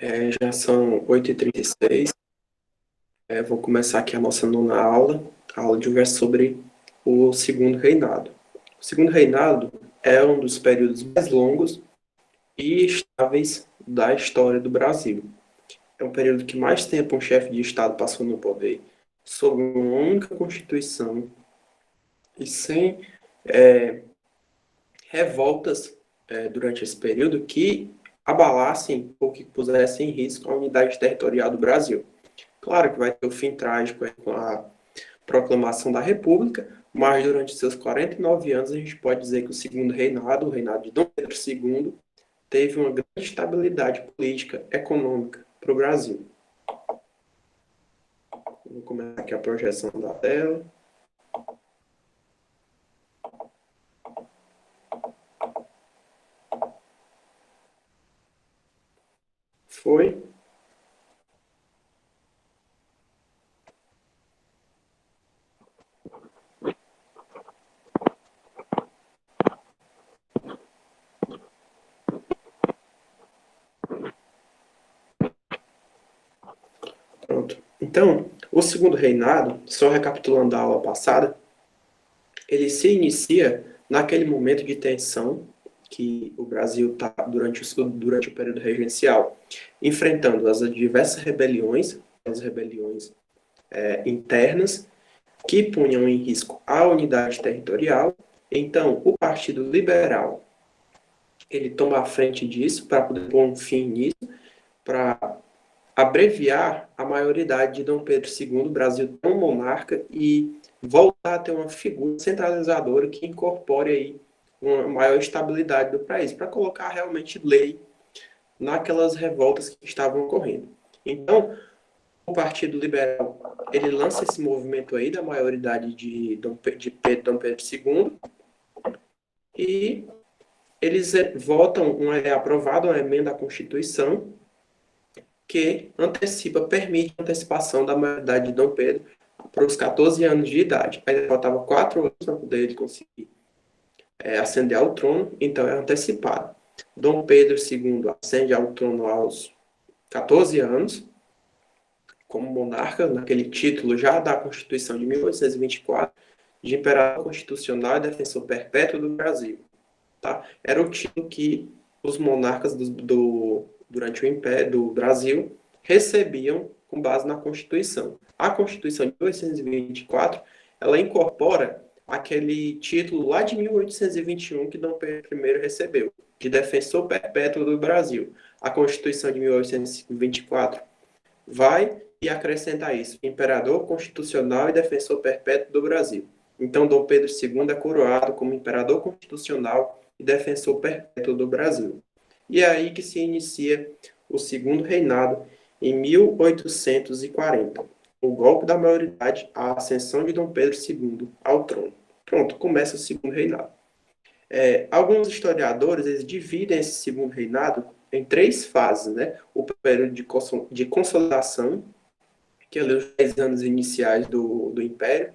Já são 8h36. Vou começar aqui a nossa nona aula. A aula de hoje é sobre o Segundo Reinado. O Segundo Reinado é um dos períodos mais longos e estáveis da história do Brasil. É um período que mais tempo um chefe de Estado passou no poder, sob uma única Constituição e sem revoltas durante esse período que abalassem ou que pusessem em risco a unidade territorial do Brasil. Claro que vai ter o fim trágico com a proclamação da República, mas durante seus 49 anos a gente pode dizer que o segundo reinado, o reinado de Dom Pedro II, teve uma grande estabilidade política, econômica para o Brasil. Vou começar aqui a projeção da tela. Foi. Pronto. Então, o segundo reinado, só recapitulando a aula passada, ele se inicia naquele momento de tensão que o Brasil está durante o período regencial, enfrentando as diversas rebeliões, as rebeliões internas, que punham em risco a unidade territorial. Então, o Partido Liberal, ele toma a frente disso para poder pôr um fim nisso, para abreviar a maioridade de Dom Pedro II, o Brasil tão monarca, e voltar a ter uma figura centralizadora que incorpore aí uma maior estabilidade do país, para colocar realmente lei naquelas revoltas que estavam ocorrendo. Então, o Partido Liberal, ele lança esse movimento aí da maioridade de Dom Pedro II, e eles votam, é aprovada uma emenda à Constituição que permite a antecipação da maioridade de Dom Pedro para os 14 anos de idade. Aí faltava 4 anos para poder ele conseguir ascender ao trono, então é antecipado. Dom Pedro II ascende ao trono aos 14 anos, como monarca, naquele título já da Constituição de 1824, de imperador constitucional e defensor perpétuo do Brasil. Tá? Era o título que os monarcas durante o Império do Brasil recebiam com base na Constituição. A Constituição de 1824, ela incorpora aquele título lá de 1821 que Dom Pedro I recebeu, de defensor perpétuo do Brasil. A Constituição de 1824 vai e acrescenta isso, imperador constitucional e defensor perpétuo do Brasil. Então, Dom Pedro II é coroado como imperador constitucional e defensor perpétuo do Brasil. E é aí que se inicia o segundo reinado, em 1840. O golpe da maioridade, a ascensão de Dom Pedro II ao trono. Pronto, começa o segundo reinado. Alguns historiadores eles dividem esse segundo reinado em 3 fases, né? O período de consolidação, que é ali os 10 anos iniciais do Império,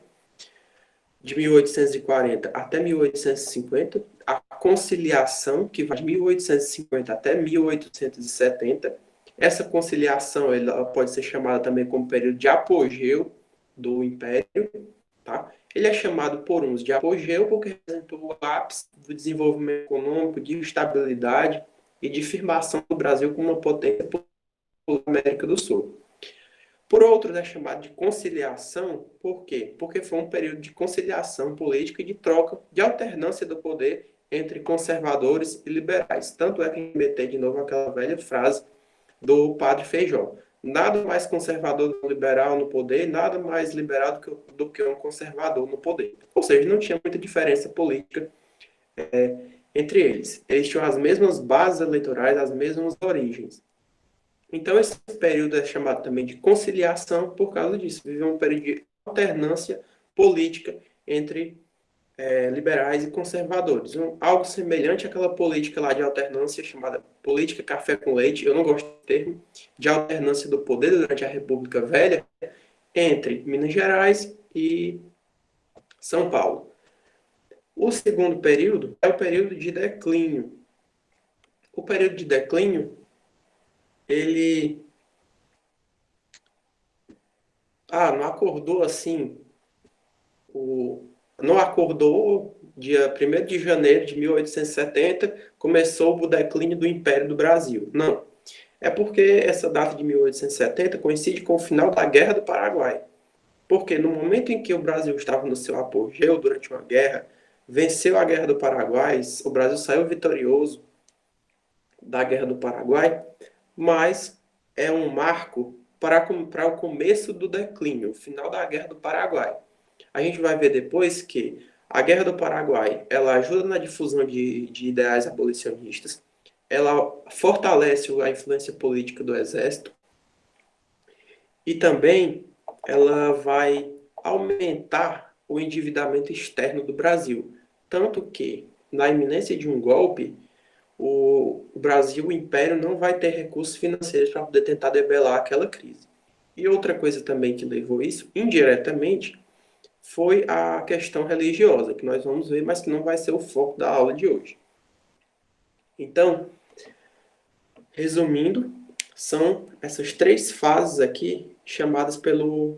de 1840 até 1850, a conciliação, que vai de 1850 até 1870. Essa conciliação ela pode ser chamada também como período de apogeu do Império. Tá? Ele é chamado por uns de apogeu porque representou o ápice do desenvolvimento econômico, de estabilidade e de firmação do Brasil como uma potência da América do Sul. Por outros, é chamado de conciliação, por quê? Porque foi um período de conciliação política e de troca, de alternância do poder entre conservadores e liberais. Tanto é que remetei de novo aquela velha frase do padre Feijó. Nada mais conservador do que um liberal no poder, nada mais liberal do que um conservador no poder. Ou seja, não tinha muita diferença política entre eles. Eles tinham as mesmas bases eleitorais, as mesmas origens. Então, esse período é chamado também de conciliação por causa disso. Viveu um período de alternância política entre liberais e conservadores. Algo semelhante àquela política lá de alternância chamada política café com leite, eu não gosto do termo, de alternância do poder durante a República Velha entre Minas Gerais e São Paulo. O segundo período é o período de declínio. O período de declínio ele não acordou assim, o, não acordou dia 1º de janeiro de 1870, começou o declínio do Império do Brasil. Não. É porque essa data de 1870 coincide com o final da Guerra do Paraguai. Porque no momento em que o Brasil estava no seu apogeu durante uma guerra, venceu a Guerra do Paraguai, o Brasil saiu vitorioso da Guerra do Paraguai, mas é um marco para o começo do declínio, o final da Guerra do Paraguai. A gente vai ver depois que a Guerra do Paraguai ela ajuda na difusão de ideais abolicionistas, ela fortalece a influência política do exército e também ela vai aumentar o endividamento externo do Brasil. Tanto que, na iminência de um golpe, o Brasil, o Império, não vai ter recursos financeiros para poder tentar debelar aquela crise. E outra coisa também que levou isso, indiretamente, foi a questão religiosa, que nós vamos ver, mas que não vai ser o foco da aula de hoje. Então, resumindo, são essas três fases aqui chamadas pelos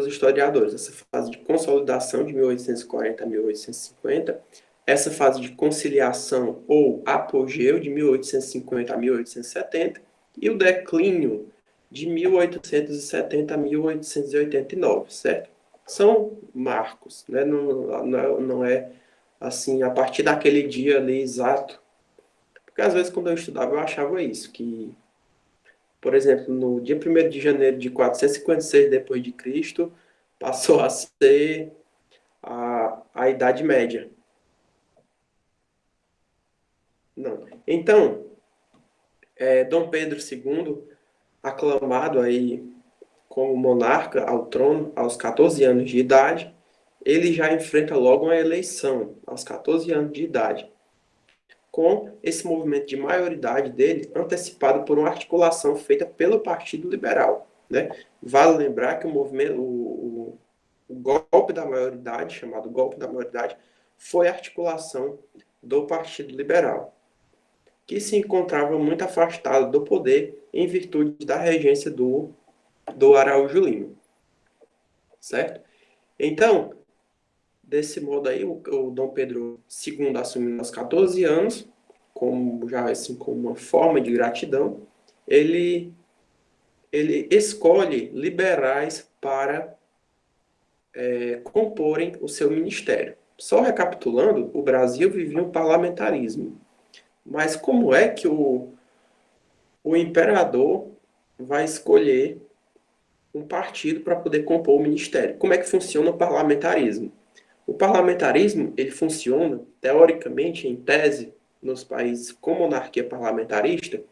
historiadores. Essa fase de consolidação de 1840 a 1850, essa fase de conciliação ou apogeu de 1850 a 1870 e o declínio de 1870 a 1889, certo? São marcos, né? Não é assim, a partir daquele dia ali exato. Porque às vezes quando eu estudava eu achava isso, que, por exemplo, no dia 1º de janeiro de 456 depois de Cristo, passou a ser a Idade Média. Não. Então, Dom Pedro II, aclamado aí como monarca ao trono aos 14 anos de idade, ele já enfrenta logo uma eleição aos 14 anos de idade, com esse movimento de maioridade dele antecipado por uma articulação feita pelo Partido Liberal, né? Vale lembrar que o movimento, o golpe da maioridade, chamado golpe da maioridade, foi a articulação do Partido Liberal, que se encontrava muito afastado do poder em virtude da regência do Araújo Lima, certo? Então, desse modo aí, o Dom Pedro II assumindo aos 14 anos, como já assim como uma forma de gratidão, ele escolhe liberais para comporem o seu ministério. Só recapitulando, o Brasil vivia um parlamentarismo. Mas como é que o imperador vai escolher um partido para poder compor o ministério? Como é que funciona o parlamentarismo? O parlamentarismo, ele funciona, teoricamente, em tese, nos países com monarquia parlamentarista,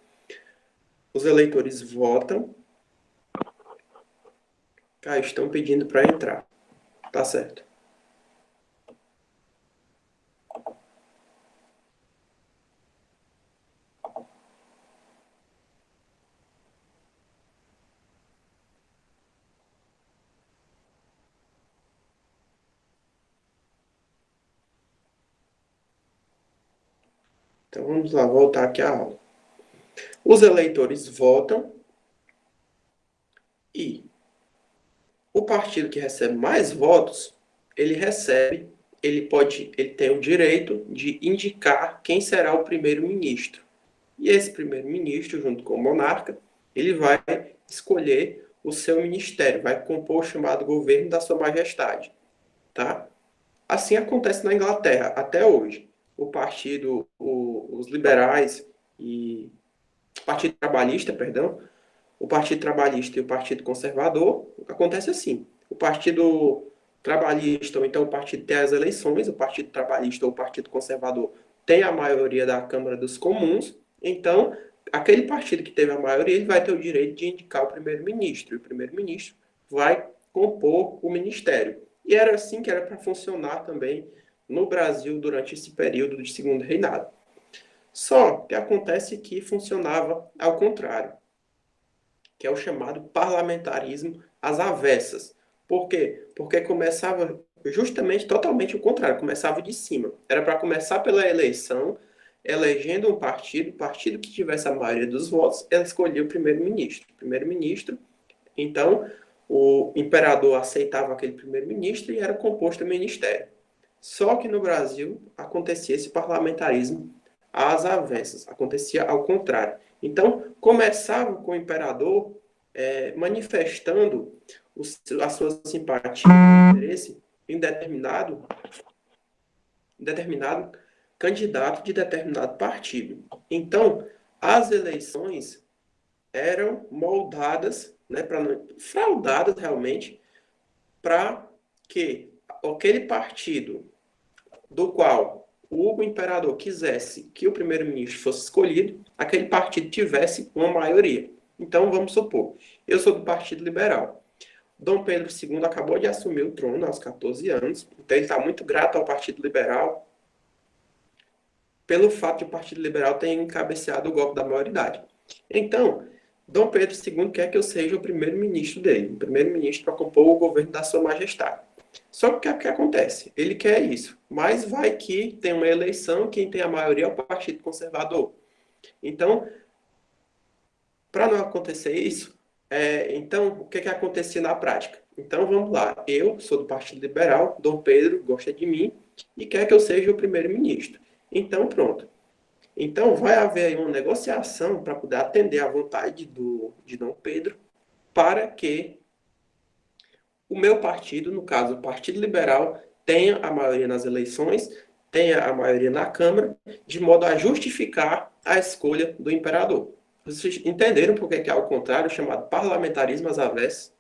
os eleitores votam, estão pedindo para entrar. Tá certo. Então vamos lá, voltar aqui à aula. Os eleitores votam e o partido que recebe mais votos, ele tem o direito de indicar quem será o primeiro-ministro. E esse primeiro-ministro, junto com o monarca, ele vai escolher o seu ministério, vai compor o chamado governo da Sua Majestade, tá? Assim acontece na Inglaterra até hoje. Os liberais e o Partido Trabalhista, perdão, o Partido Trabalhista e o Partido Conservador, acontece assim. O Partido Trabalhista, ou então o partido tem as eleições, o Partido Trabalhista ou o Partido Conservador tem a maioria da Câmara dos Comuns, então aquele partido que teve a maioria, ele vai ter o direito de indicar o primeiro-ministro, e o primeiro-ministro vai compor o ministério. E era assim que era para funcionar também no Brasil durante esse período de segundo reinado. Só que acontece que funcionava ao contrário, que é o chamado parlamentarismo às avessas. Por quê? Porque começava justamente totalmente o contrário, começava de cima. Era para começar pela eleição, elegendo um partido, o partido que tivesse a maioria dos votos, ela escolhia o primeiro-ministro. Primeiro-ministro, então, o imperador aceitava aquele primeiro-ministro e era composto o ministério. Só que no Brasil acontecia esse parlamentarismo às avessas, acontecia ao contrário. Então, começava com o imperador manifestando a sua simpatia e interesse em determinado candidato de determinado partido. Então, as eleições eram moldadas, né, fraudadas realmente, para que aquele partido do qual o imperador quisesse que o primeiro-ministro fosse escolhido, aquele partido tivesse uma maioria. Então, vamos supor, eu sou do Partido Liberal. Dom Pedro II acabou de assumir o trono aos 14 anos, então ele está muito grato ao Partido Liberal pelo fato de o Partido Liberal ter encabeceado o golpe da maioridade. Então, Dom Pedro II quer que eu seja o primeiro-ministro dele, o primeiro-ministro para compor o governo da sua majestade. Só que o que acontece? Ele quer isso, mas vai que tem uma eleição, quem tem a maioria é o Partido Conservador. Então, para não acontecer isso, então, o que acontecia na prática? Então, vamos lá. Eu sou do Partido Liberal, Dom Pedro gosta de mim e quer que eu seja o primeiro-ministro. Então, pronto. Então, vai haver aí uma negociação para poder atender à vontade de Dom Pedro para que o meu partido, no caso, o Partido Liberal, tenha a maioria nas eleições, tenha a maioria na Câmara, de modo a justificar a escolha do imperador. Vocês entenderam por que é ao contrário, chamado parlamentarismo às avessas?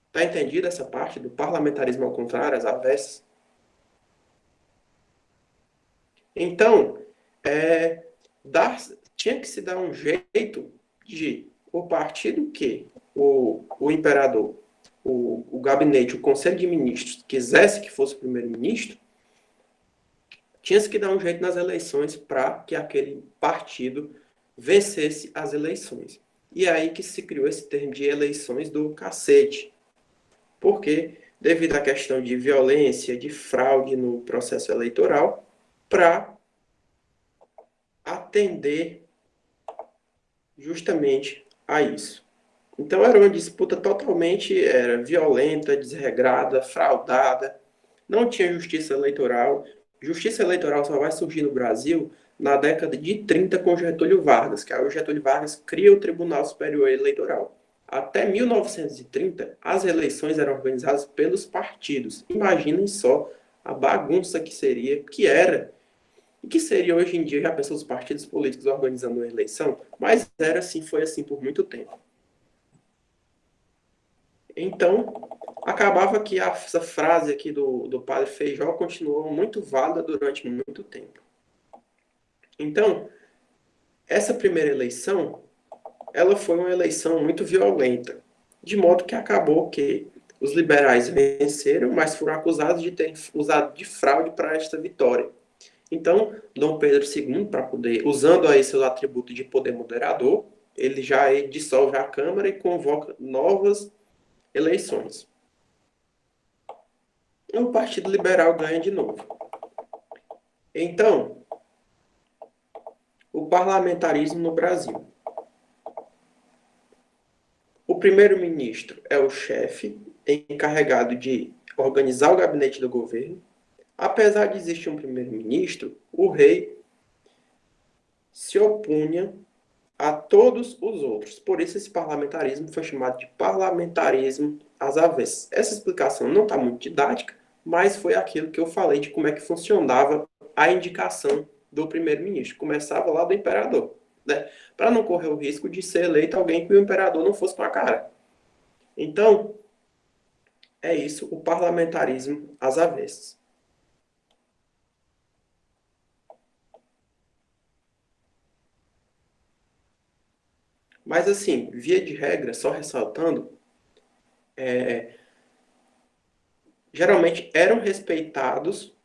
Está entendida essa parte do parlamentarismo ao contrário, às avessas? Então, tinha que se dar um jeito de o partido que o imperador, o gabinete, o conselho de ministros quisesse que fosse o primeiro-ministro, tinha-se que dar um jeito nas eleições para que aquele partido vencesse as eleições. E é aí que se criou esse termo de eleições do cacete. Porque, devido à questão de violência, de fraude no processo eleitoral, para atender justamente a isso. Então, era uma disputa totalmente violenta, desregrada, fraudada, não tinha justiça eleitoral. Justiça eleitoral só vai surgir no Brasil na década de 30 com Getúlio Vargas, que aí o Getúlio Vargas cria o Tribunal Superior Eleitoral. Até 1930, as eleições eram organizadas pelos partidos. Imaginem só a bagunça que seria, que era, e que seria hoje em dia, já pensou os partidos políticos organizando uma eleição? Mas era assim, foi assim por muito tempo. Então, acabava que essa frase aqui do Padre Feijó continuou muito válida durante muito tempo. Então, essa primeira eleição, ela foi uma eleição muito violenta, de modo que acabou que os liberais venceram, mas foram acusados de terem usado de fraude para esta vitória. Então, Dom Pedro II, para poder, usando aí seus atributos de poder moderador, ele já dissolve a Câmara e convoca novas eleições. E o Partido Liberal ganha de novo. Então, o parlamentarismo no Brasil. O primeiro-ministro é o chefe encarregado de organizar o gabinete do governo. Apesar de existir um primeiro-ministro, o rei se opunha a todos os outros. Por isso esse parlamentarismo foi chamado de parlamentarismo às avessas. Essa explicação não está muito didática, mas foi aquilo que eu falei de como é que funcionava a indicação do primeiro-ministro. Começava lá do imperador, né? Para não correr o risco de ser eleito alguém que o imperador não fosse com a cara. Então, é isso, o parlamentarismo às avessas. Mas assim, via de regra, só ressaltando, geralmente eram respeitados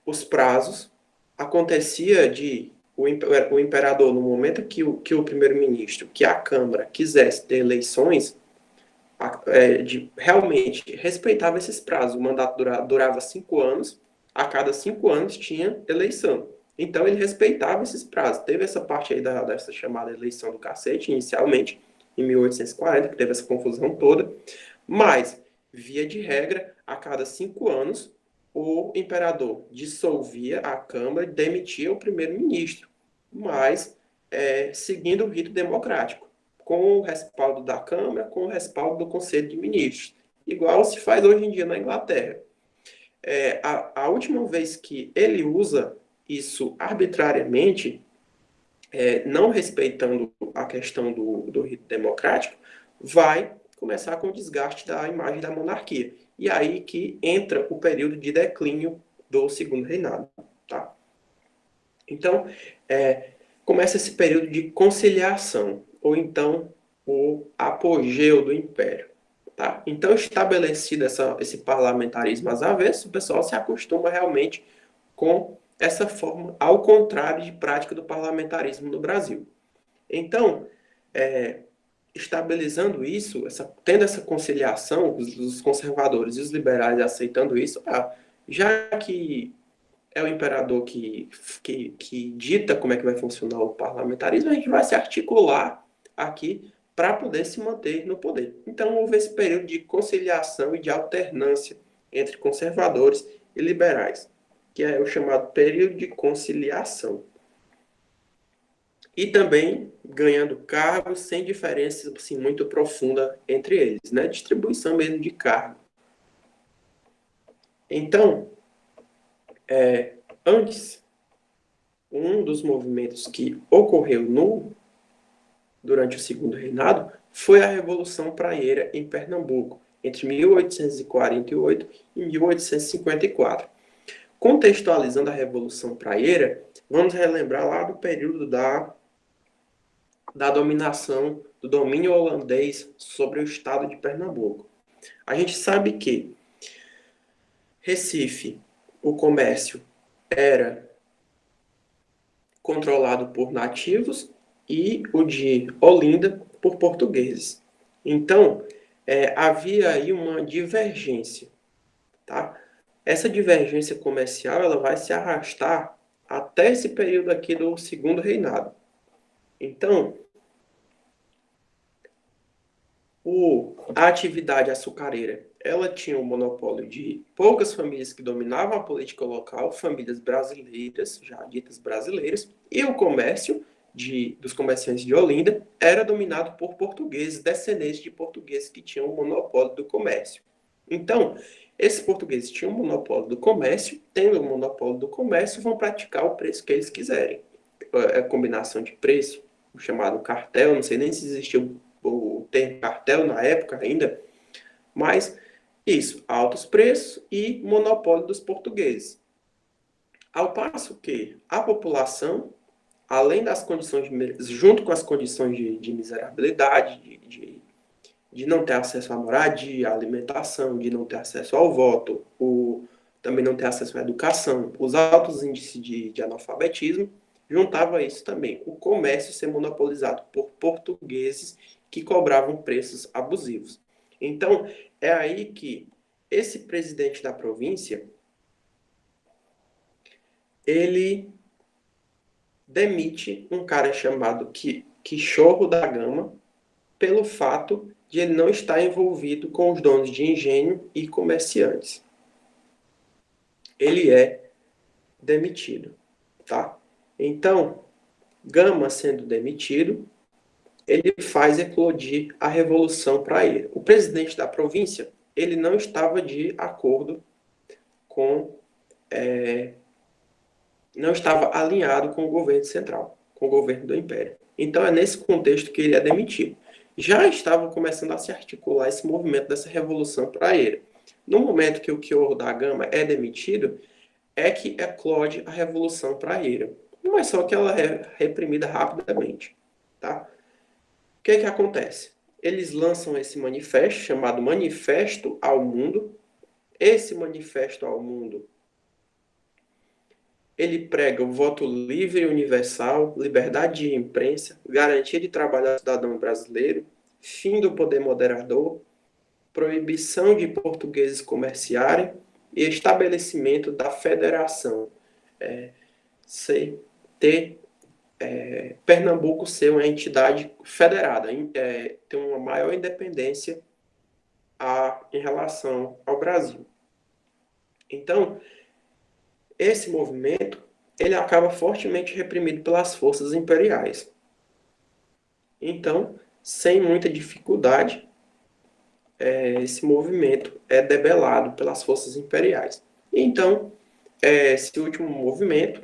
os prazos. Acontecia de o imperador, no momento que o primeiro-ministro, que a Câmara quisesse ter eleições, realmente respeitava esses prazos. O mandato durava 5 anos, a cada 5 anos tinha eleição. Então ele respeitava esses prazos. Teve essa parte aí dessa chamada eleição do cacete, inicialmente, em 1840, que teve essa confusão toda. Mas, via de regra, a cada 5 anos, o imperador dissolvia a Câmara e demitia o primeiro-ministro, mas seguindo o rito democrático, com o respaldo da Câmara, com o respaldo do Conselho de Ministros, igual se faz hoje em dia na Inglaterra. A última vez que ele usa isso arbitrariamente, não respeitando a questão do rito democrático, vai começar com o desgaste da imagem da monarquia. E aí que entra o período de declínio do segundo reinado. Tá? Então, começa esse período de conciliação, ou então o apogeu do império. Tá? Então, estabelecido esse parlamentarismo às avessas, o pessoal se acostuma realmente com essa forma, ao contrário de prática do parlamentarismo no Brasil. Então, estabilizando isso, tendo essa conciliação, os conservadores e os liberais aceitando isso, já que é o imperador que dita como é que vai funcionar o parlamentarismo, a gente vai se articular aqui para poder se manter no poder. Então, houve esse período de conciliação e de alternância entre conservadores e liberais, que é o chamado período de conciliação. E também ganhando cargos sem diferença assim, muito profunda entre eles, né? Distribuição mesmo de cargo. Então, antes, um dos movimentos que ocorreu durante o segundo reinado foi a Revolução Praieira em Pernambuco, entre 1848 e 1854. Contextualizando a Revolução Praieira, vamos relembrar lá do período da dominação, do domínio holandês sobre o estado de Pernambuco. A gente sabe que Recife, o comércio era controlado por nativos e o de Olinda por portugueses. Então, havia aí uma divergência, tá? Essa divergência comercial ela vai se arrastar até esse período aqui do segundo reinado. Então, a atividade açucareira, ela tinha o monopólio de poucas famílias que dominavam a política local, famílias brasileiras, já ditas brasileiras, e o comércio dos comerciantes de Olinda era dominado por portugueses, descendentes de portugueses que tinham o monopólio do comércio. Então, esses portugueses tinham o monopólio do comércio, tendo o monopólio do comércio, vão praticar o preço que eles quiserem. A combinação de preço, o chamado cartel, não sei nem se existiu o termo cartel na época ainda, mas isso, altos preços e monopólio dos portugueses. Ao passo que a população, além das condições, junto com as condições de miserabilidade, de não ter acesso à moradia, à alimentação, de não ter acesso ao voto, também não ter acesso à educação, os altos índices de analfabetismo, juntava isso também, o comércio ser monopolizado por portugueses que cobravam preços abusivos. Então, é aí que esse presidente da província, ele demite um cara chamado Quixorro da Gama pelo fato de ele não estar envolvido com os donos de engenho e comerciantes. Ele é demitido, tá? Então, Gama sendo demitido, ele faz eclodir a Revolução Praieira. O presidente da província, ele não estava de acordo com... não estava alinhado com o governo central, com o governo do Império. Então, é nesse contexto que ele é demitido. Já estava começando a se articular esse movimento dessa Revolução Praieira. No momento que o Quixorro da Gama é demitido, é que eclode a Revolução Praieira. Mas só que ela é reprimida rapidamente, tá? O que acontece? Eles lançam esse manifesto, chamado Manifesto ao Mundo. Esse Manifesto ao Mundo, ele prega o voto livre e universal, liberdade de imprensa, garantia de trabalho ao cidadão brasileiro, fim do poder moderador, proibição de portugueses comerciarem, e estabelecimento da federação, ter Pernambuco ser uma entidade federada, ter uma maior independência em relação ao Brasil. Então, esse movimento ele acaba fortemente reprimido pelas forças imperiais. Então, sem muita dificuldade, esse movimento é debelado pelas forças imperiais. Então, esse último movimento,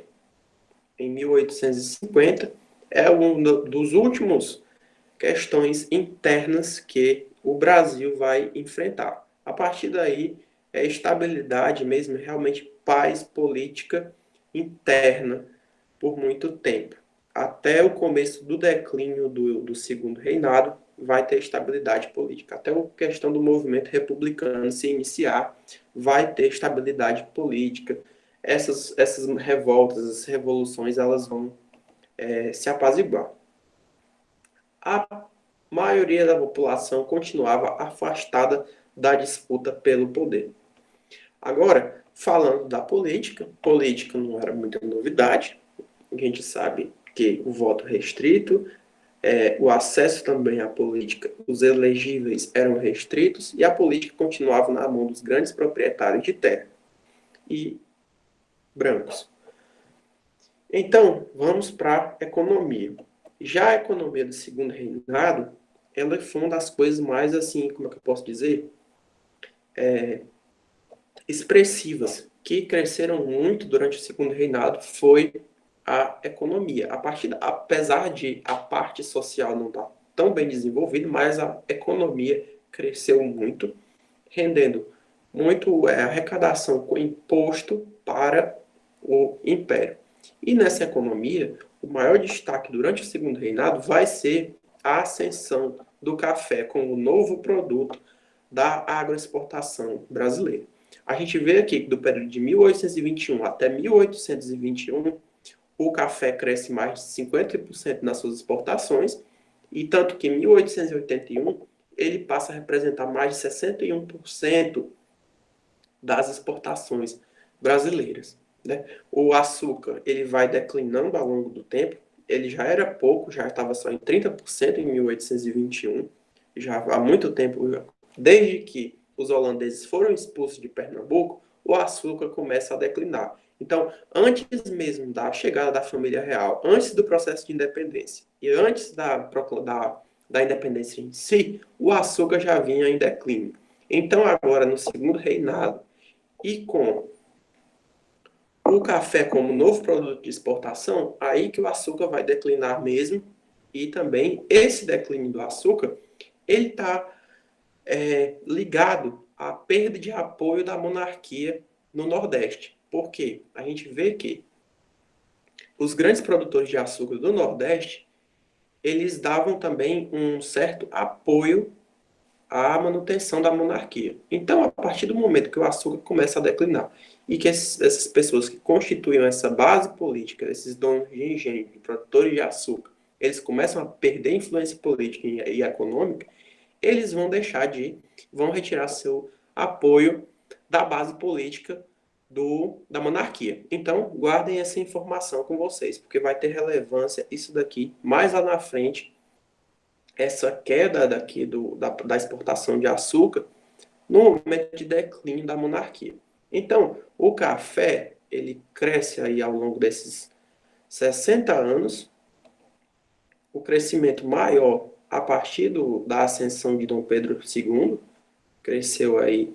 em 1850, é um dos últimos questões internas que o Brasil vai enfrentar. A partir daí, é estabilidade mesmo, realmente paz política interna por muito tempo. Até o começo do declínio do Segundo Reinado, vai ter estabilidade política. Até a questão do movimento republicano se iniciar, vai ter estabilidade política. Essas revoltas, essas revoluções, elas vão se apaziguar. A maioria da população continuava afastada da disputa pelo poder. Agora, falando da política, política não era muita novidade. A gente sabe que o voto restrito, o acesso também à política, os elegíveis eram restritos e a política continuava na mão dos grandes proprietários de terra e brancos. Então, vamos para a economia. Já a economia do Segundo Reinado, ela foi uma das coisas mais, assim, como é que eu posso dizer? Expressivas, que cresceram muito durante o Segundo Reinado, foi a economia. Apesar de a parte social não estar tão bem desenvolvida, mas a economia cresceu muito, rendendo muito arrecadação com imposto para o império. E nessa economia, o maior destaque durante o Segundo Reinado vai ser a ascensão do café como novo produto da agroexportação brasileira. A gente vê aqui que do período de 1821 até 1821, o café cresce mais de 50% nas suas exportações, e tanto que em 1881 ele passa a representar mais de 61% das exportações brasileiras. Né? O açúcar ele vai declinando ao longo do tempo, ele já era pouco, já estava só em 30% em 1821, já há muito tempo, desde que os holandeses foram expulsos de Pernambuco, o açúcar começa a declinar. Então, antes mesmo da chegada da família real, antes do processo de independência e antes da independência em si, o açúcar já vinha em declínio. Então, agora, no Segundo Reinado, e com o café como novo produto de exportação, aí que o açúcar vai declinar mesmo, e também esse declínio do açúcar, ele está ligado à perda de apoio da monarquia no Nordeste. Por quê? A gente vê que os grandes produtores de açúcar do Nordeste, eles davam também um certo apoio à manutenção da monarquia. Então, a partir do momento que o açúcar começa a declinar e que essas pessoas que constituíam essa base política, esses donos de engenho, produtores de açúcar, eles começam a perder influência política e econômica, eles vão retirar seu apoio da base política da monarquia. Então, guardem essa informação com vocês, porque vai ter relevância isso daqui mais lá na frente, essa queda daqui da exportação de açúcar no momento de declínio da monarquia. Então, o café, ele cresce aí ao longo desses 60 anos, o crescimento maior a partir da ascensão de Dom Pedro II, cresceu aí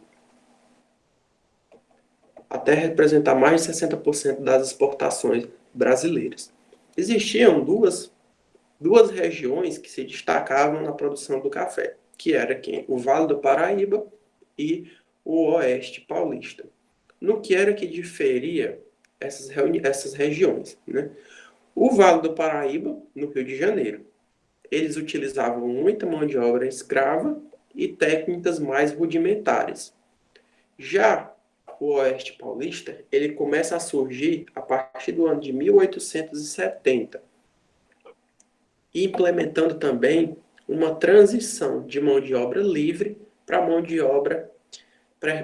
até representar mais de 60% das exportações brasileiras. Existiam duas regiões que se destacavam na produção do café, que era o Vale do Paraíba e o Oeste Paulista. No que era que diferia essas regiões? Né? O Vale do Paraíba, no Rio de Janeiro, eles utilizavam muita mão de obra escrava e técnicas mais rudimentares. Já o Oeste Paulista, ele começa a surgir a partir do ano de 1870, implementando também uma transição de mão de obra livre para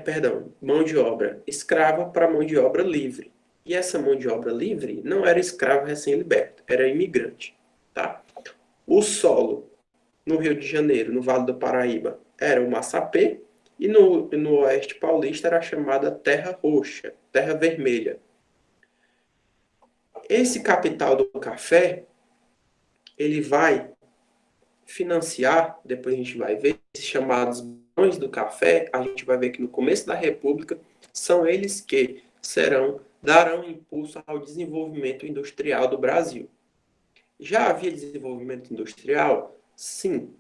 perdão, mão de obra escrava para mão de obra livre. E essa mão de obra livre não era escravo recém-liberto, era imigrante, tá? O solo no Rio de Janeiro, no Vale do Paraíba, era o Massapê, e no Oeste Paulista era chamada Terra Roxa, Terra Vermelha. Esse capital do café, ele vai financiar, depois a gente vai ver, esses chamados barões do café, a gente vai ver que no começo da República, são eles que darão impulso ao desenvolvimento industrial do Brasil. Já havia desenvolvimento industrial? Sim,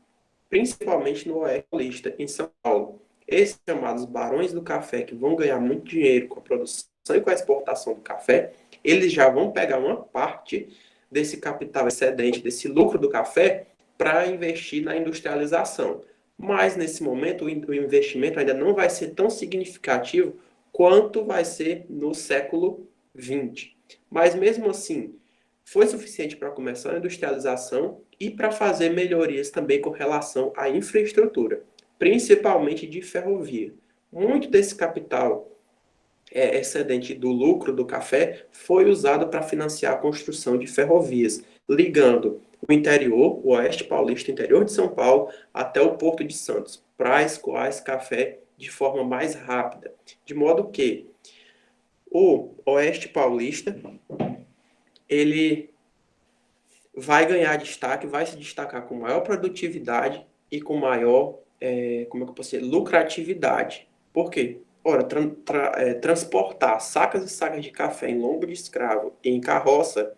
principalmente no Oeste Paulista, em São Paulo. Esses chamados barões do café, que vão ganhar muito dinheiro com a produção e com a exportação do café, eles já vão pegar uma parte desse capital excedente, desse lucro do café, para investir na industrialização. Mas, nesse momento, o investimento ainda não vai ser tão significativo quanto vai ser no século XX. Mas, mesmo assim, foi suficiente para começar a industrialização e para fazer melhorias também com relação à infraestrutura, principalmente de ferrovia. Muito desse capital excedente do lucro do café foi usado para financiar a construção de ferrovias, ligando o interior, o Oeste Paulista, interior de São Paulo, até o Porto de Santos, para escoar esse café de forma mais rápida. De modo que o Oeste Paulista, ele vai ganhar destaque, vai se destacar com maior produtividade e com maior, como é que eu posso dizer, lucratividade. Por quê? Ora, transportar sacas e sacas de café em lombo de escravo, em carroça,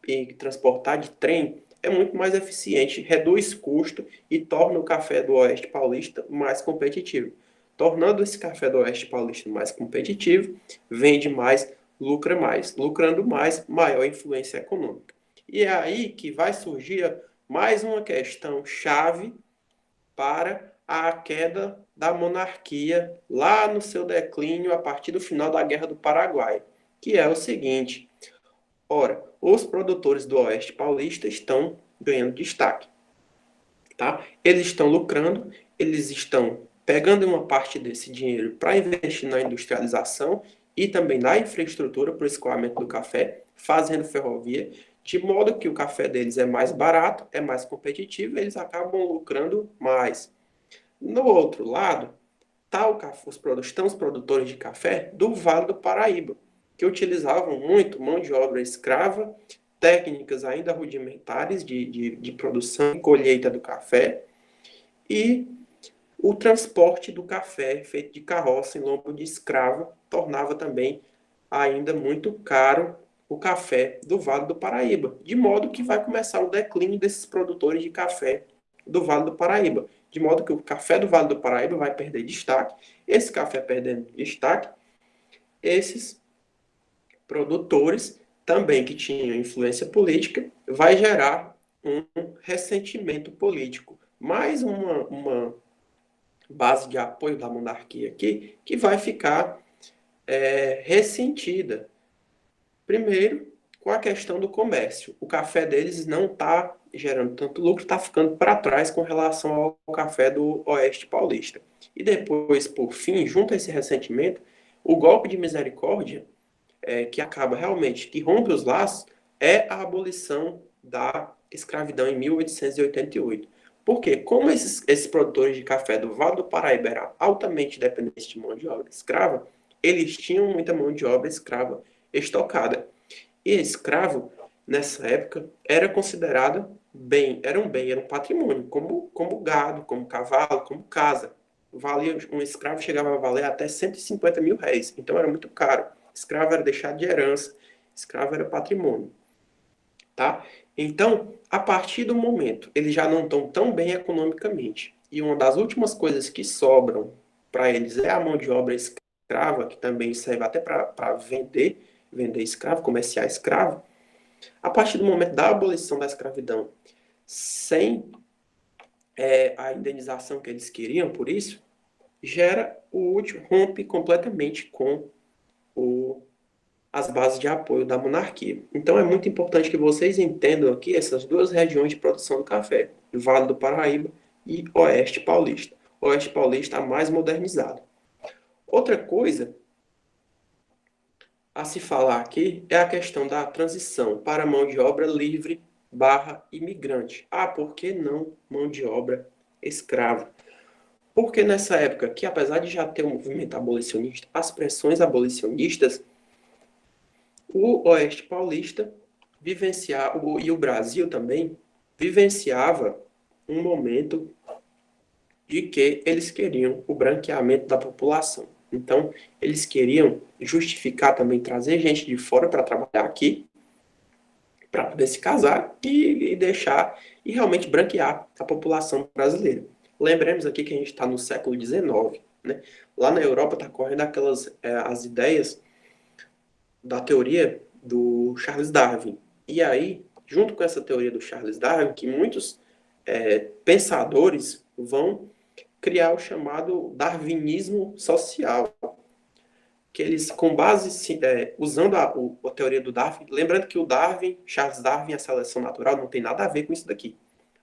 e transportar de trem é muito mais eficiente, reduz custo e torna o café do Oeste Paulista mais competitivo. Tornando esse café do Oeste Paulista mais competitivo, vende mais, lucra mais. Lucrando mais, maior influência econômica. E é aí que vai surgir mais uma questão chave para a queda da monarquia lá no seu declínio a partir do final da Guerra do Paraguai, que é o seguinte: ora, os produtores do Oeste Paulista estão ganhando destaque, tá? Eles estão lucrando, eles estão pegando uma parte desse dinheiro para investir na industrialização e também na infraestrutura para o escoamento do café, fazendo ferrovia, de modo que o café deles é mais barato, é mais competitivo, e eles acabam lucrando mais. No outro lado, estão os produtores de café do Vale do Paraíba, que utilizavam muito mão de obra escrava, técnicas ainda rudimentares de produção e colheita do café, e o transporte do café feito de carroça em lombo de escravo tornava também ainda muito caro o café do Vale do Paraíba, de modo que vai começar o declínio desses produtores de café do Vale do Paraíba, de modo que o café do Vale do Paraíba vai perder destaque. Esse café perdendo destaque, esses produtores também que tinham influência política, vai gerar um ressentimento político. Mais uma base de apoio da monarquia aqui, que vai ficar ressentida. Primeiro, com a questão do comércio. O café deles não está gerando tanto lucro, está ficando para trás com relação ao café do Oeste Paulista. E depois, por fim, junto a esse ressentimento, o golpe de misericórdia, que acaba realmente, que rompe os laços, é a abolição da escravidão em 1888. Porque, como esses produtores de café do Vale do Paraíba eram altamente dependentes de mão de obra escrava, eles tinham muita mão de obra escrava estocada. E escravo, nessa época, era considerado era um patrimônio, como gado, como cavalo, como casa. Um escravo chegava a valer até 150 mil réis, então era muito caro. Escravo era deixado de herança, escravo era patrimônio. Tá? Então, a partir do momento, eles já não estão tão bem economicamente. E uma das últimas coisas que sobram para eles é a mão de obra escrava, que também serve até para vender escravo, comerciar escravo. A partir do momento da abolição da escravidão, sem a indenização que eles queriam por isso, rompe completamente com as bases de apoio da monarquia. Então é muito importante que vocês entendam aqui essas duas regiões de produção do café, Vale do Paraíba e Oeste Paulista. Oeste Paulista mais modernizado. Outra coisa a se falar aqui é a questão da transição para mão de obra livre barra imigrante. Ah, por que não mão de obra escrava? Porque nessa época, que apesar de já ter um movimento abolicionista, as pressões abolicionistas, o Oeste Paulista vivenciava, e o Brasil também, vivenciava um momento de que eles queriam o branqueamento da população. Então, eles queriam justificar também trazer gente de fora para trabalhar aqui, para poder se casar e deixar e realmente branquear a população brasileira. Lembremos aqui que a gente está no século XIX, né? Lá na Europa está correndo as ideias da teoria do Charles Darwin. E aí, junto com essa teoria do Charles Darwin, que muitos pensadores vão criar o chamado darwinismo social, que eles, com base, usando a teoria do Darwin, lembrando que o Darwin, Charles Darwin, a seleção natural, não tem nada a ver com isso daqui,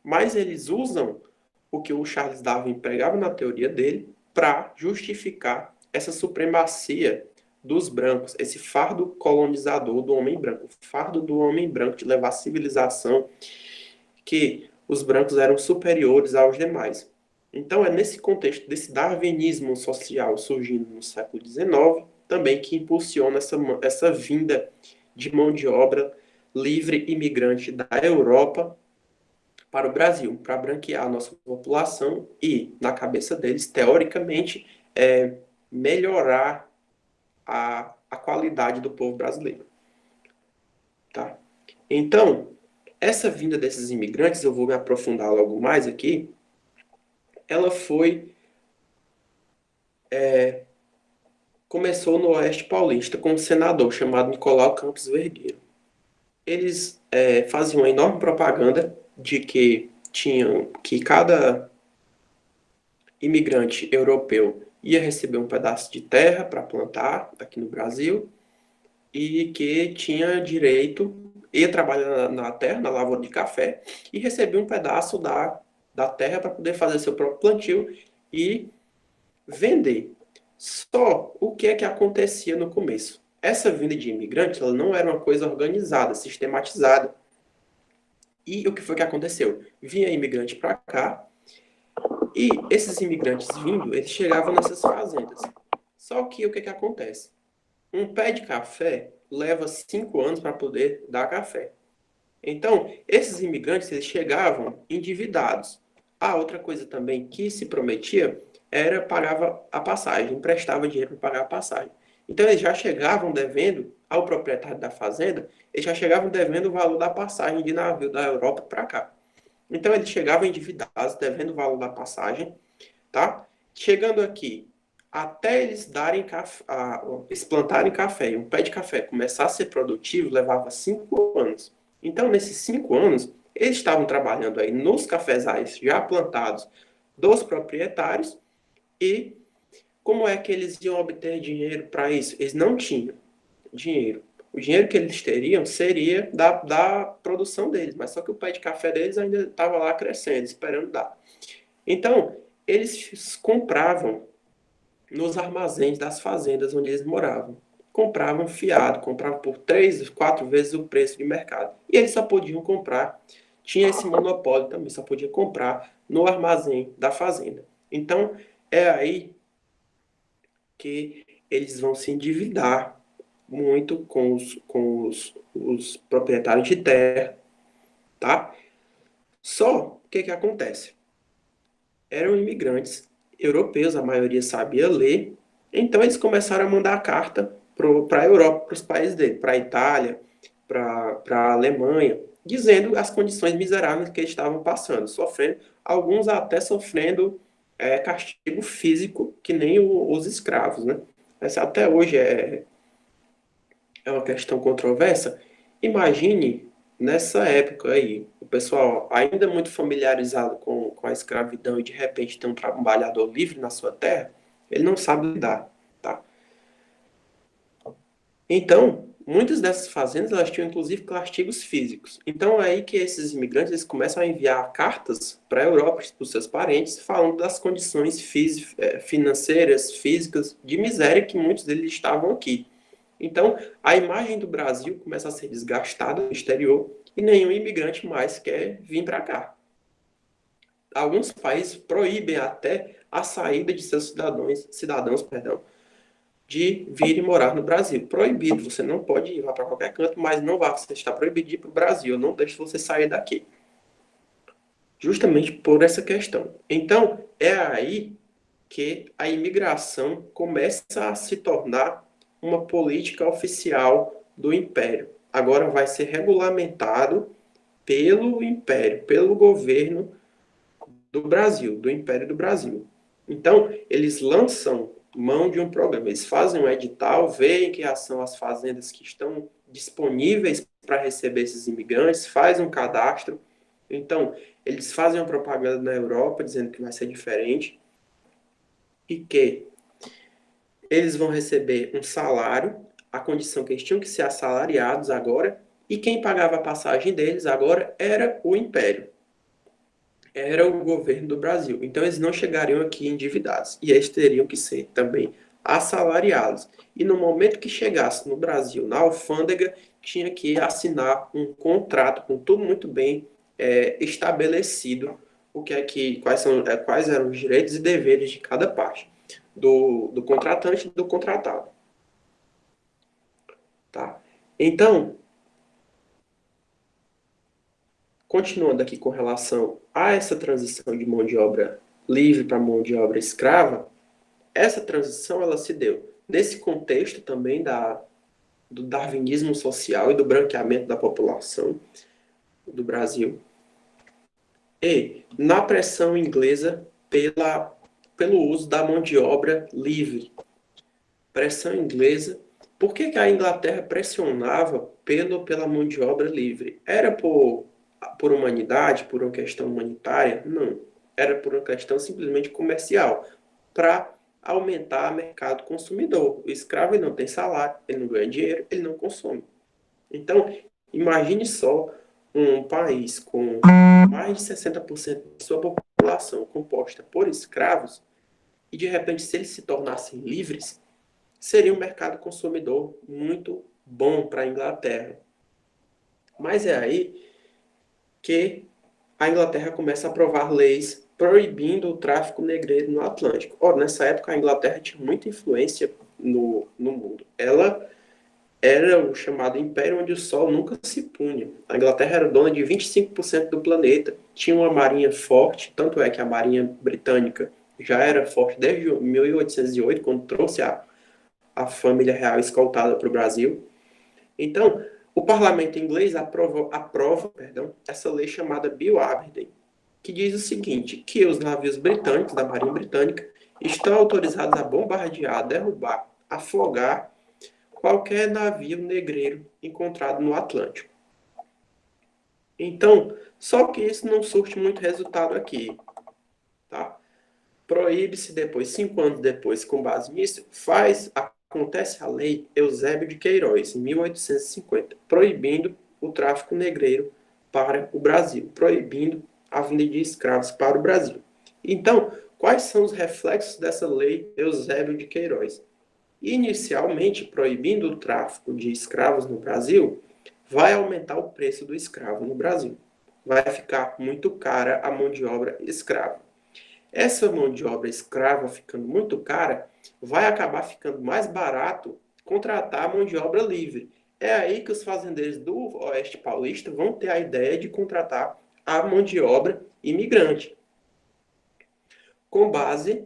mas eles usam o que o Charles Darwin pregava na teoria dele para justificar essa supremacia dos brancos, esse fardo colonizador do homem branco, o fardo do homem branco de levar a civilização, que os brancos eram superiores aos demais. Então, é nesse contexto desse darwinismo social surgindo no século XIX, também que impulsiona essa vinda de mão de obra livre imigrante da Europa para o Brasil, para branquear a nossa população e, na cabeça deles, teoricamente, melhorar a qualidade do povo brasileiro. Tá? Então, essa vinda desses imigrantes, eu vou me aprofundar logo mais aqui, ela começou no Oeste Paulista com um senador chamado Nicolau Campos Vergueiro. Eles faziam uma enorme propaganda de que cada imigrante europeu ia receber um pedaço de terra para plantar aqui no Brasil e que tinha direito, ia trabalhar na terra, na lavoura de café, e recebia um pedaço da terra para poder fazer seu próprio plantio e vender. Só o que é que acontecia no começo? Essa vinda de imigrantes, ela não era uma coisa organizada, sistematizada. E o que foi que aconteceu? Vinha imigrante para cá, e esses imigrantes vindo, eles chegavam nessas fazendas. Só que o que acontece? Um pé de café leva 5 anos para poder dar café. Então, esses imigrantes, eles chegavam endividados. A outra coisa também que se prometia era pagava a passagem, emprestava dinheiro para pagar a passagem. Então, eles já chegavam devendo ao proprietário da fazenda, eles já chegavam devendo o valor da passagem de navio da Europa para cá. Então, eles chegavam endividados, devendo o valor da passagem, tá? Chegando aqui, até eles eles plantarem café, e um pé de café começar a ser produtivo, levava 5 anos. Então, nesses 5 anos, eles estavam trabalhando aí nos cafezais já plantados dos proprietários e como é que eles iam obter dinheiro para isso? Eles não tinham dinheiro. O dinheiro que eles teriam seria da produção deles, mas só que o pé de café deles ainda estava lá crescendo, esperando dar. Então, eles compravam nos armazéns das fazendas onde eles moravam. Compravam fiado, compravam por 3, 4 vezes o preço de mercado. E eles só podiam comprar, tinha esse monopólio também, só podia comprar no armazém da fazenda. Então, é aí que eles vão se endividar muito com os proprietários de terra, tá? Só o que acontece? Eram imigrantes europeus, a maioria sabia ler, então eles começaram a mandar carta para a Europa, para os países dele, para a Itália, para a Alemanha, dizendo as condições miseráveis que eles estavam passando, sofrendo, alguns até sofrendo castigo físico, que nem os escravos, né? Essa até hoje é uma questão controversa. Imagine nessa época aí, o pessoal ainda muito familiarizado com a escravidão e de repente tem um trabalhador livre na sua terra, ele não sabe lidar, tá? Então, Muitas dessas fazendas, elas tinham inclusive castigos físicos. Então é aí que esses imigrantes eles começam a enviar cartas para a Europa, para os seus parentes, falando das condições financeiras, físicas, de miséria que muitos deles estavam aqui. Então, a imagem do Brasil começa a ser desgastada no exterior e nenhum imigrante mais quer vir para cá. Alguns países proíbem até a saída de seus cidadãos, de vir e morar no Brasil. Proibido, você não pode ir para qualquer canto, mas não vá, você está proibido de ir para o Brasil, não deixe você sair daqui. Justamente por essa questão. Então, é aí que a imigração começa a se tornar uma política oficial do Império. Agora vai ser regulamentado pelo Império, pelo governo do Brasil, do Império do Brasil. Então, eles lançam mão de um programa, eles fazem um edital, veem que são as fazendas que estão disponíveis para receber esses imigrantes, fazem um cadastro. Então, eles fazem uma propaganda na Europa dizendo que vai ser diferente e que eles vão receber um salário, a condição que eles tinham que ser assalariados agora, e quem pagava a passagem deles agora era o Império. Era o governo do Brasil. Então, eles não chegariam aqui endividados. E eles teriam que ser também assalariados. E no momento que chegasse no Brasil, na alfândega, tinha que assinar um contrato com tudo muito bem estabelecido, quais eram os direitos e deveres de cada parte, do contratante e do contratado. Tá? Então, continuando aqui com relação a essa transição de mão de obra livre para mão de obra escrava, essa transição ela se deu nesse contexto também do darwinismo social e do branqueamento da população do Brasil e na pressão inglesa pelo uso da mão de obra livre. Pressão inglesa. Por que a Inglaterra pressionava pela mão de obra livre? Era por humanidade, por uma questão humanitária? Não. Era por uma questão simplesmente comercial, para aumentar o mercado consumidor. O escravo ele não tem salário, ele não ganha dinheiro, ele não consome. Então, imagine só um país com mais de 60% de sua população composta por escravos, e de repente, se eles se tornassem livres, seria um mercado consumidor muito bom para a Inglaterra. Mas é aí que a Inglaterra começa a aprovar leis proibindo o tráfico negreiro no Atlântico. Ora, nessa época a Inglaterra tinha muita influência no mundo. Ela era o chamado Império onde o Sol nunca se punha. A Inglaterra era dona de 25% do planeta, tinha uma marinha forte, tanto é que a marinha britânica já era forte desde 1808, quando trouxe a família real escoltada para o Brasil. Então, o parlamento inglês aprova essa lei chamada Bill Aberdeen, que diz o seguinte, que os navios britânicos, da Marinha Britânica, estão autorizados a bombardear, derrubar, afogar qualquer navio negreiro encontrado no Atlântico. Então, só que isso não surte muito resultado aqui, tá? Proíbe-se depois, 5 anos depois, com base nisso, acontece a lei Eusébio de Queiroz, em 1850, proibindo o tráfico negreiro para o Brasil, proibindo a vinda de escravos para o Brasil. Então, quais são os reflexos dessa lei Eusébio de Queiroz? Inicialmente, proibindo o tráfico de escravos no Brasil, vai aumentar o preço do escravo no Brasil. Vai ficar muito cara a mão de obra escrava. Essa mão de obra escrava ficando muito cara, vai acabar ficando mais barato contratar a mão de obra livre. É aí que os fazendeiros do Oeste Paulista vão ter a ideia de contratar a mão de obra imigrante. Com base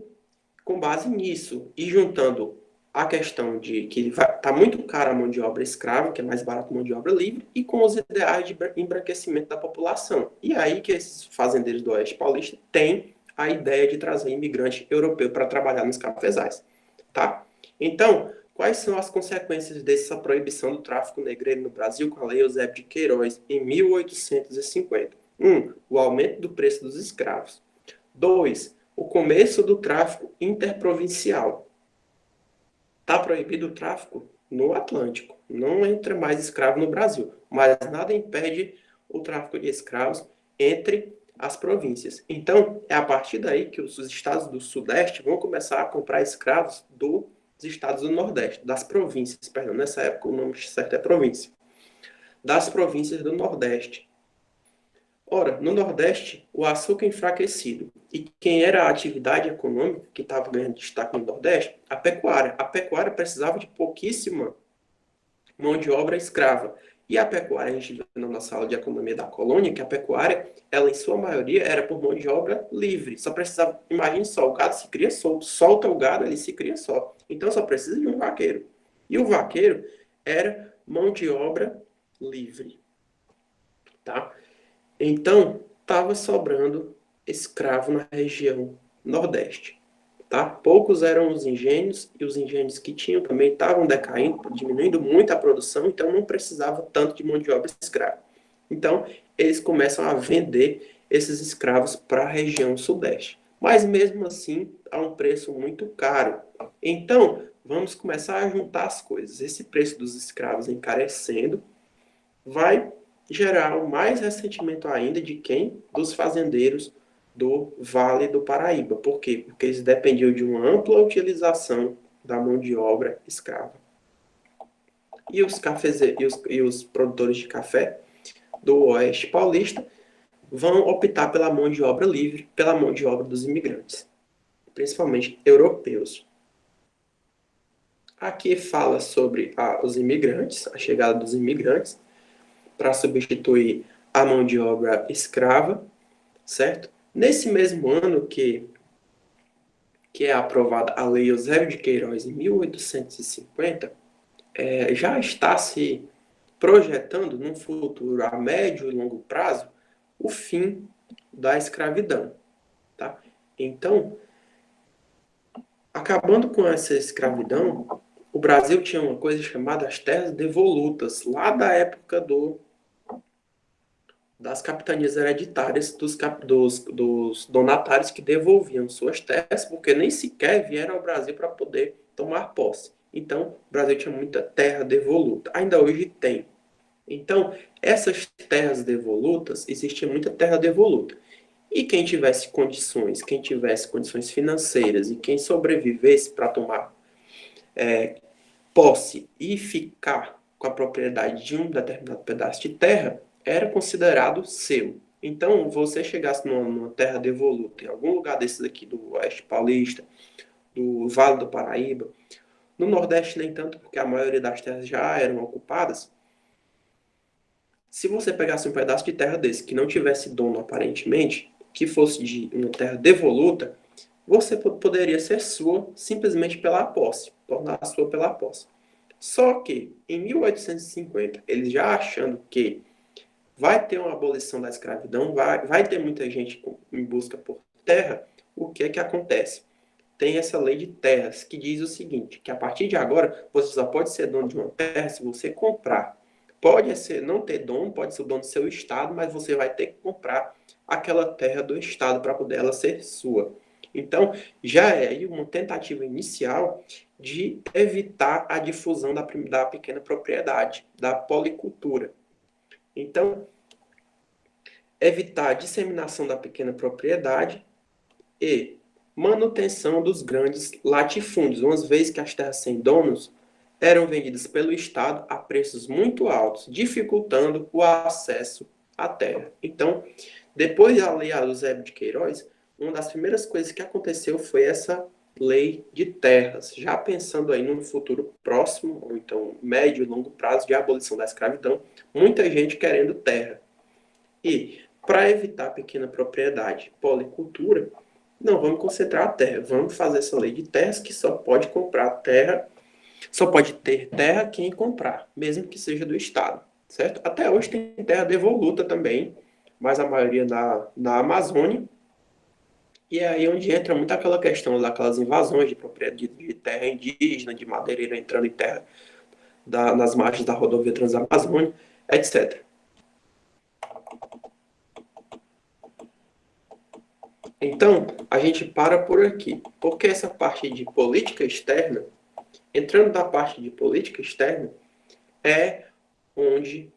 nisso e juntando a questão de que está muito cara a mão de obra escrava, que é mais barato a mão de obra livre, e com os ideais de embranquecimento da população. E aí que esses fazendeiros do Oeste Paulista têm a ideia de trazer imigrante europeu para trabalhar nos cafezais, tá? Então, quais são as consequências dessa proibição do tráfico negreiro no Brasil com a Lei Eusébio de Queiroz em 1850? 1. O aumento do preço dos escravos. 2. O começo do tráfico interprovincial. Está proibido o tráfico no Atlântico. Não entra mais escravo no Brasil, mas nada impede o tráfico de escravos entre as províncias. Então, é a partir daí que os estados do Sudeste vão começar a comprar escravos dos estados do Nordeste, das províncias, perdão, nessa época o nome certo é província, das províncias do Nordeste. Ora, no Nordeste, o açúcar enfraquecido. E quem era a atividade econômica que estava ganhando destaque no Nordeste? A pecuária. A pecuária precisava de pouquíssima mão de obra escrava. E a pecuária, a gente viu na nossa aula de economia da colônia, que a pecuária, ela em sua maioria era por mão de obra livre. Só precisava, imagine só, o gado se cria solto. Solta o gado, ele se cria só. Então só precisa de um vaqueiro. E o vaqueiro era mão de obra livre, tá? Então, estava sobrando escravo na região Nordeste. Tá? Poucos eram os engenhos, e os engenhos que tinham também estavam decaindo, diminuindo muito a produção, então não precisava tanto de mão de obra escrava. Então, eles começam a vender esses escravos para a região Sudeste. Mas mesmo assim, a um preço muito caro. Então, vamos começar a juntar as coisas. Esse preço dos escravos encarecendo vai gerar o mais ressentimento ainda de quem? Dos fazendeiros do Vale do Paraíba. Por quê? Porque eles dependiam de uma ampla utilização da mão de obra escrava. E os, e os produtores de café do Oeste Paulista vão optar pela mão de obra livre, pela mão de obra dos imigrantes, principalmente europeus. Aqui fala sobre os imigrantes, a chegada dos imigrantes, para substituir a mão de obra escrava, certo? Nesse mesmo ano que é aprovada a Lei Eusébio de Queiroz, em 1850, já está se projetando, num futuro a médio e longo prazo, o fim da escravidão. Tá? Então, acabando com essa escravidão, o Brasil tinha uma coisa chamada as terras devolutas, lá da época das capitanias hereditárias dos donatários que devolviam suas terras, porque nem sequer vieram ao Brasil para poder tomar posse. Então, o Brasil tinha muita terra devoluta. Ainda hoje tem. Então, essas terras devolutas, existia muita terra devoluta. E quem tivesse condições financeiras e quem sobrevivesse para tomar posse e ficar com a propriedade de um determinado pedaço de terra, era considerado seu. Então, você chegasse numa terra devoluta, em algum lugar desses aqui do Oeste Paulista, do Vale do Paraíba, no Nordeste nem tanto, porque a maioria das terras já eram ocupadas. Se você pegasse um pedaço de terra desse que não tivesse dono aparentemente, que fosse de uma terra devoluta, você poderia ser sua simplesmente pela posse, tornar sua pela posse. Só que, em 1850, eles já achando que vai ter uma abolição da escravidão, vai ter muita gente em busca por terra, o que é que acontece? Tem essa lei de terras que diz o seguinte, que a partir de agora você só pode ser dono de uma terra se você comprar. Pode ser não ter dono, pode ser o dono do seu estado, mas você vai ter que comprar aquela terra do estado para poder ela ser sua. Então, já é aí uma tentativa inicial de evitar a difusão da pequena propriedade, da policultura. Então, evitar a disseminação da pequena propriedade e manutenção dos grandes latifúndios, uma vez que as terras sem donos eram vendidas pelo Estado a preços muito altos, dificultando o acesso à terra. Então, depois da Lei Eusébio de Queiroz, uma das primeiras coisas que aconteceu foi essa lei de terras, já pensando aí num futuro próximo, ou então médio e longo prazo de abolição da escravidão, muita gente querendo terra. E, para evitar pequena propriedade, policultura, não, vamos concentrar a terra. Vamos fazer essa lei de terras que só pode comprar terra, só pode ter terra quem comprar, mesmo que seja do Estado, certo? Até hoje tem terra devoluta também, mas a maioria na Amazônia. E é aí onde entra muito aquela questão daquelas invasões de propriedade de terra indígena, de madeireiro entrando em terra nas margens da rodovia Transamazônica, etc. Então, a gente para por aqui, porque essa parte de política externa Entrando na parte de política externa, é onde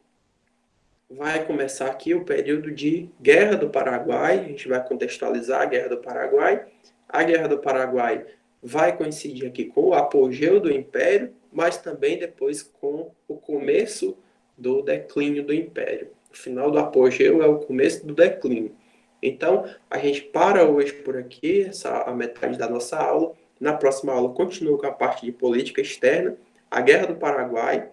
vai começar aqui o período de Guerra do Paraguai. A gente vai contextualizar a Guerra do Paraguai. A Guerra do Paraguai vai coincidir aqui com o apogeu do Império, mas também depois com o começo do declínio do Império. O final do apogeu é o começo do declínio. Então, a gente para hoje por aqui, a metade da nossa aula. Na próxima aula, continua com a parte de política externa, a Guerra do Paraguai,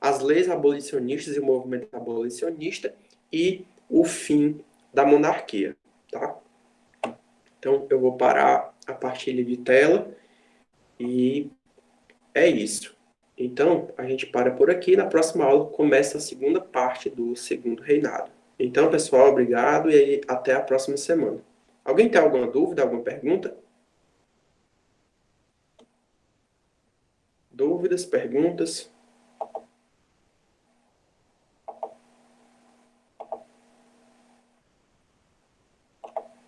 as leis abolicionistas e o movimento abolicionista e o fim da monarquia, tá? Então, eu vou parar a partilha de tela e é isso. Então, a gente para por aqui. Na próxima aula começa a segunda parte do segundo reinado. Então, pessoal, obrigado e aí, até a próxima semana. Alguém tem alguma dúvida, alguma pergunta? Dúvidas, perguntas?